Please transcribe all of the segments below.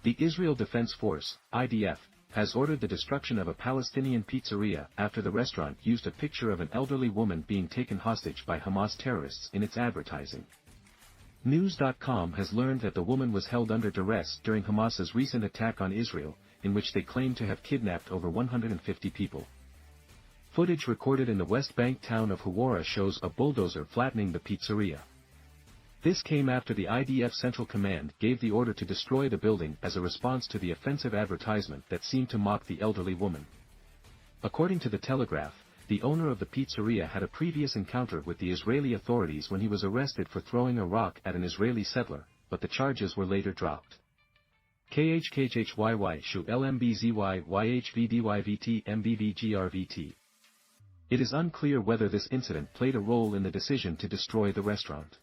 The Israel Defense Force, IDF, has ordered the destruction of a Palestinian pizzeria after the restaurant used a picture of an elderly woman being taken hostage by Hamas terrorists in its advertising. News.com has learned that the woman was held under duress during Hamas's recent attack on Israel, in which they claim to have kidnapped over 150 people. Footage recorded in the West Bank town of Hawara shows a bulldozer flattening the pizzeria. This came after the IDF Central Command gave the order to destroy the building as a response to the offensive advertisement that seemed to mock the elderly woman. According to the Telegraph, the owner of the pizzeria had a previous encounter with the Israeli authorities when he was arrested for throwing a rock at an Israeli settler, but the charges were later dropped. KHKHYY Shu LMBZY YHVDYVT MBVGRVT. It is unclear whether this incident played a role in the decision to destroy the restaurant.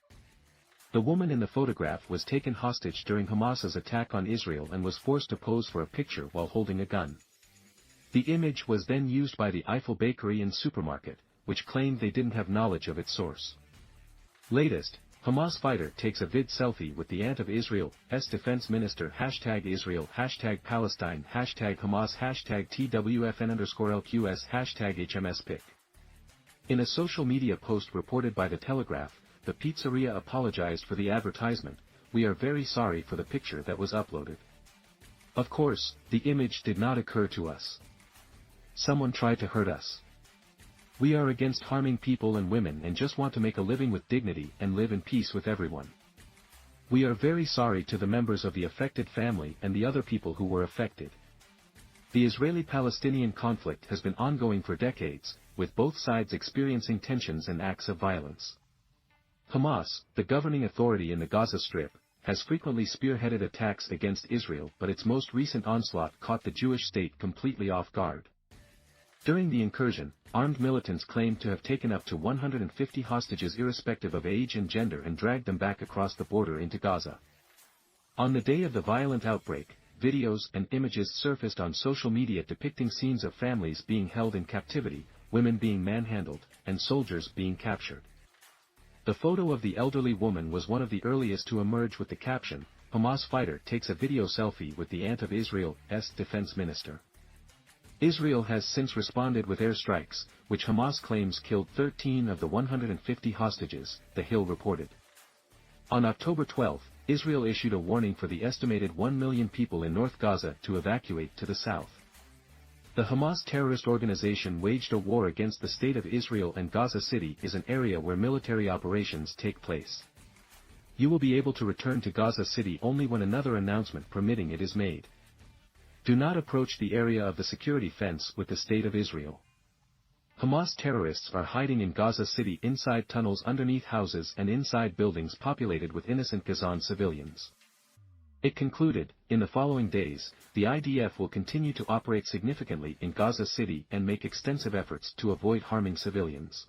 The woman in the photograph was taken hostage during Hamas's attack on Israel and was forced to pose for a picture while holding a gun. The image was then used by the Eiffel Bakery and supermarket, which claimed they didn't have knowledge of its source. Latest, Hamas fighter takes a vid selfie with the aunt of Israel's defense minister #Israel #Palestine #Hamas #TWFN_LQS #HMSPIC. In a social media post reported by the Telegraph, the pizzeria apologized for the advertisement. "We are very sorry for the picture that was uploaded. Of course, the image did not occur to us. Someone tried to hurt us. We are against harming people and women and just want to make a living with dignity and live in peace with everyone. We are very sorry to the members of the affected family and the other people who were affected." The Israeli-Palestinian conflict has been ongoing for decades, with both sides experiencing tensions and acts of violence. Hamas, the governing authority in the Gaza Strip, has frequently spearheaded attacks against Israel, but its most recent onslaught caught the Jewish state completely off guard. During the incursion, armed militants claimed to have taken up to 150 hostages irrespective of age and gender and dragged them back across the border into Gaza. On the day of the violent outbreak, videos and images surfaced on social media depicting scenes of families being held in captivity, women being manhandled, and soldiers being captured. The photo of the elderly woman was one of the earliest to emerge with the caption, "Hamas fighter takes a video selfie with the aunt of Israel's defense minister." Israel has since responded with airstrikes, which Hamas claims killed 13 of the 150 hostages, The Hill reported. On October 12, Israel issued a warning for the estimated 1 million people in North Gaza to evacuate to the south. The Hamas terrorist organization waged a war against the state of Israel, and Gaza City is an area where military operations take place. You will be able to return to Gaza City only when another announcement permitting it is made. Do not approach the area of the security fence with the state of Israel. Hamas terrorists are hiding in Gaza City inside tunnels underneath houses and inside buildings populated with innocent Gazan civilians. It concluded, in the following days, the IDF will continue to operate significantly in Gaza City and make extensive efforts to avoid harming civilians.